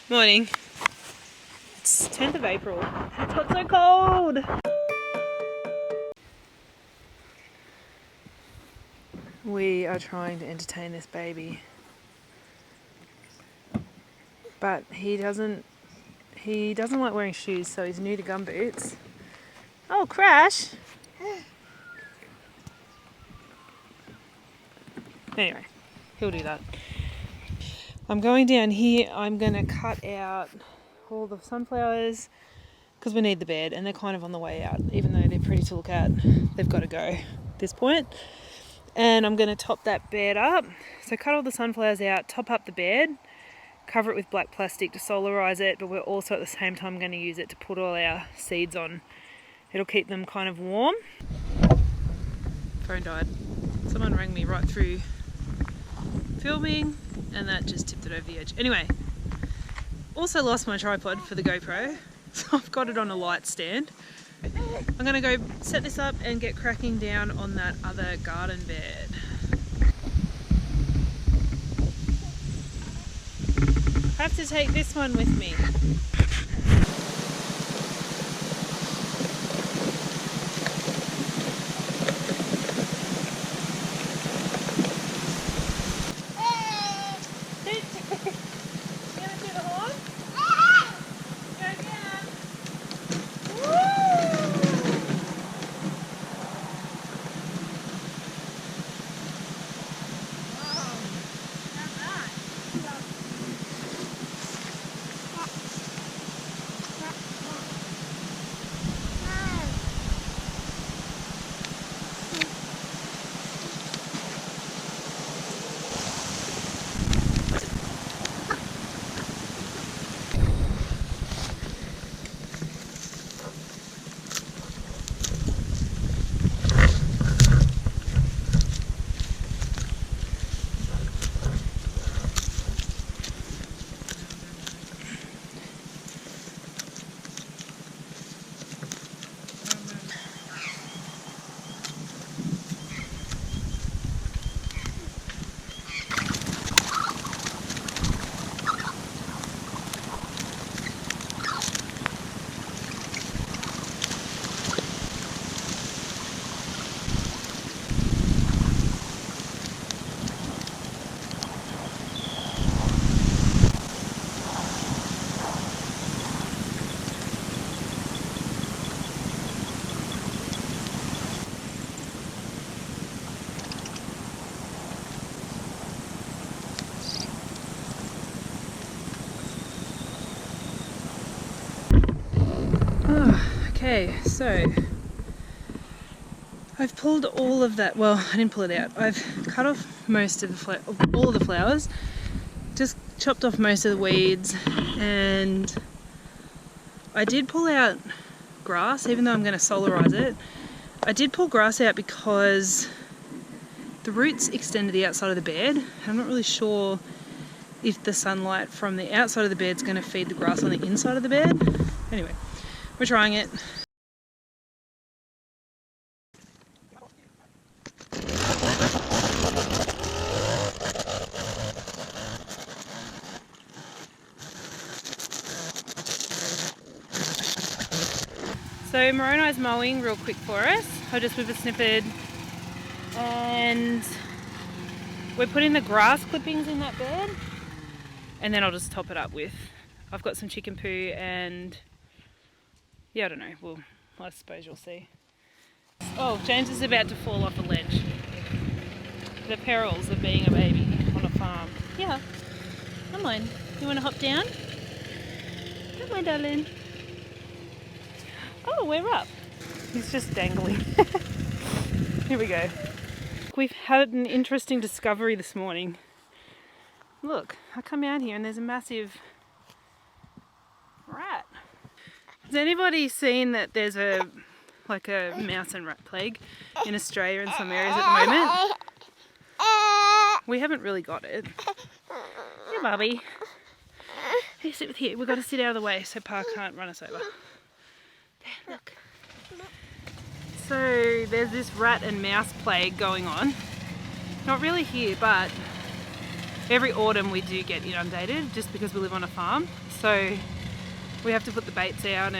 Morning. It's 10th of April. It's got so cold. We are trying to entertain this baby. But he doesn't like wearing shoes, so he's new to gumboots. Oh, Crash! Anyway, he'll do that. I'm going down here. I'm going to cut out all the sunflowers because we need the bed, and they're kind of on the way out. Even though they're pretty to look at, they've got to go at this point. And I'm going to top that bed up. So cut all the sunflowers out, top up the bed, cover it with black plastic to solarize it, but we're also at the same time going to use it to put all our seeds on. It'll keep them kind of warm. Phone died. Someone rang me right through filming and that just tipped it over the edge. Anyway, also lost my tripod for the GoPro, so I've got it on a light stand. I'm going to go set this up and get cracking down on that other garden bed. I have to take this one with me. Okay, so I've pulled all of that, well, I didn't pull it out. I've cut off most of all of the flowers, just chopped off most of the weeds, and I did pull out grass, even though I'm going to solarize it. I did pull grass out because the roots extend to the outside of the bed. I'm not really sure if the sunlight from the outside of the bed is going to feed the grass on the inside of the bed. Anyway, we're trying it. So Moroni's mowing real quick for us. I just whippersnippered, and we're putting the grass clippings in that bed, and then I'll just top it up with, I've got some chicken poo and yeah, I don't know, well, I suppose you'll see. Oh, James is about to fall off a ledge. The perils of being a baby on a farm. Yeah, come on, you want to hop down? Come on, darling. Oh, we're up. He's just dangling. Here we go. We've had an interesting discovery this morning. Look, I come out here and there's a massive rat. Has anybody seen that there's a mouse and rat plague in Australia in some areas at the moment? We haven't really got it. Here, Barbie. Here, sit with here. We've got to sit out of the way so Pa can't run us over. There, look. So there's this rat and mouse plague going on. Not really here, but every autumn we do get inundated just because we live on a farm. So we have to put the baits out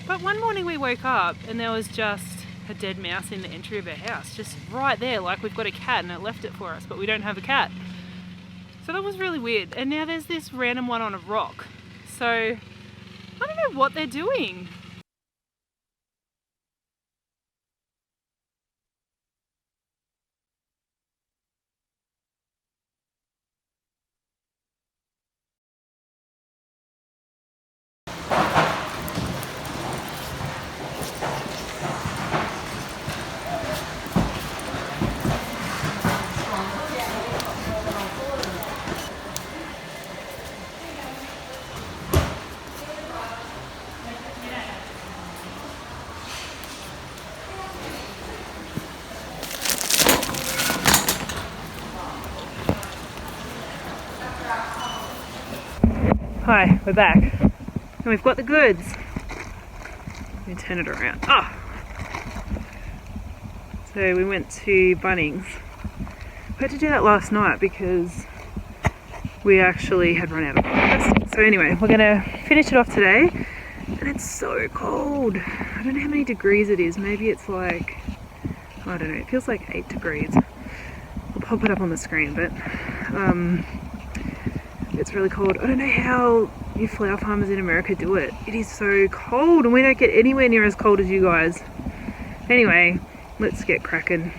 but one morning we woke up and there was just a dead mouse in the entry of our house, just right there, like we've got a cat and it left it for us, but we don't have a cat. So that was really weird. And now there's this random one on a rock. So I don't know what they're doing. Hi, we're back. And we've got the goods. Let me turn it around. Ah! So we went to Bunnings. We had to do that last night because we actually had run out of breakfast. So anyway, we're gonna finish it off today. And it's so cold. I don't know how many degrees it is. Maybe it's like, I don't know, it feels like 8 degrees. I'll pop it up on the screen, but it's really cold. I don't know how you flower farmers in America do it. It is so cold and we don't get anywhere near as cold as you guys. Anyway, let's get cracking.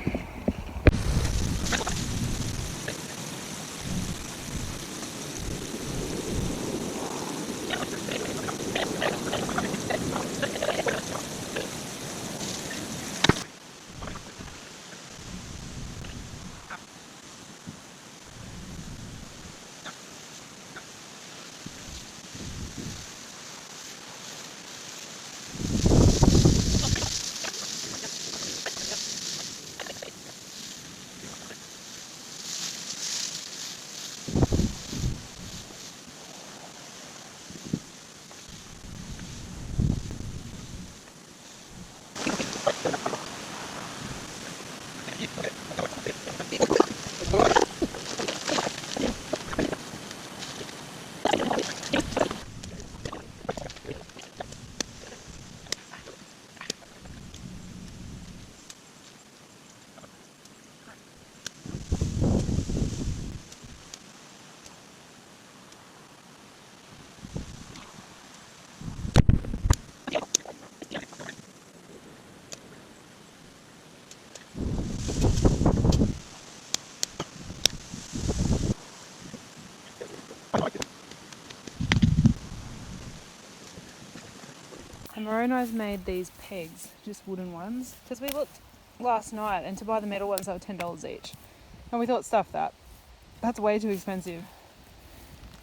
And Moroni's made these pegs, just wooden ones, because we looked last night and to buy the metal ones they were $10 each. And we thought, stuff that. That's way too expensive.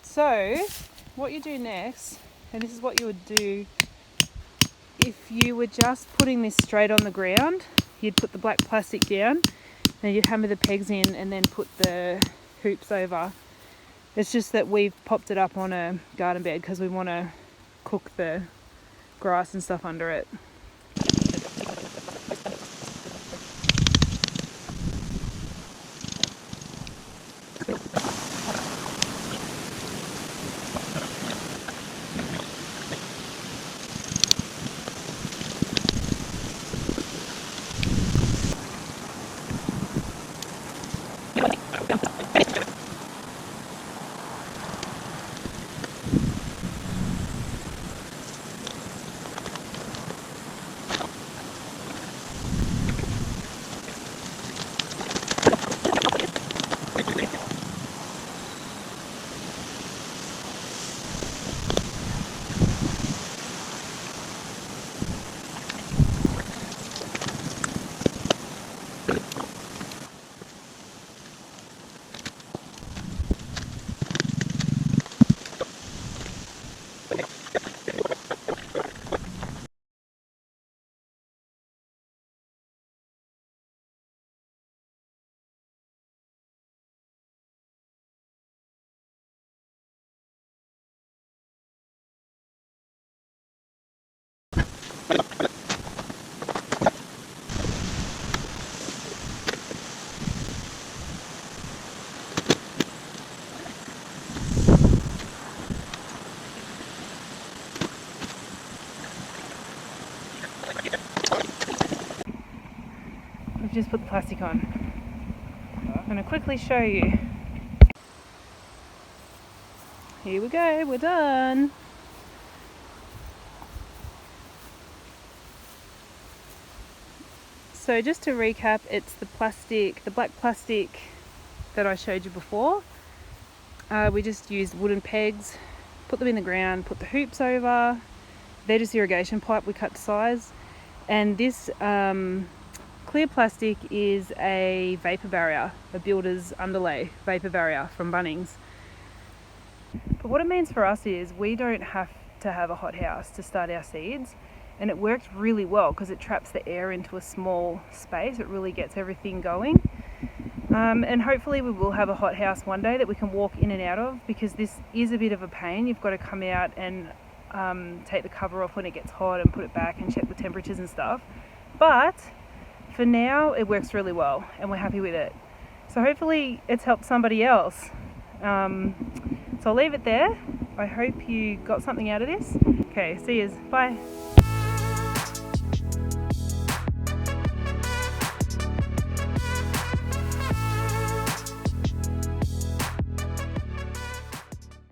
So, what you do next, and this is what you would do if you were just putting this straight on the ground, you'd put the black plastic down, and you'd hammer the pegs in and then put the hoops over. It's just that we've popped it up on a garden bed because we want to cook the grass and stuff under it. just put the plastic on. I'm going to quickly show you. Here we go, we're done. So just to recap, it's the plastic, the black plastic that I showed you before. We just used wooden pegs, put them in the ground, put the hoops over. They're just irrigation pipe we cut to size. And this clear plastic is a vapor barrier, a builder's underlay vapor barrier from Bunnings. But what it means for us is we don't have to have a hothouse to start our seeds, and it works really well because it traps the air into a small space. It really gets everything going. And hopefully we will have a hothouse one day that we can walk in and out of, because this is a bit of a pain. You've got to come out and take the cover off when it gets hot and put it back and check the temperatures and stuff. But for now it works really well and we're happy with it. So hopefully it's helped somebody else. So I'll leave it there. I hope you got something out of this. Okay, see yous. Bye.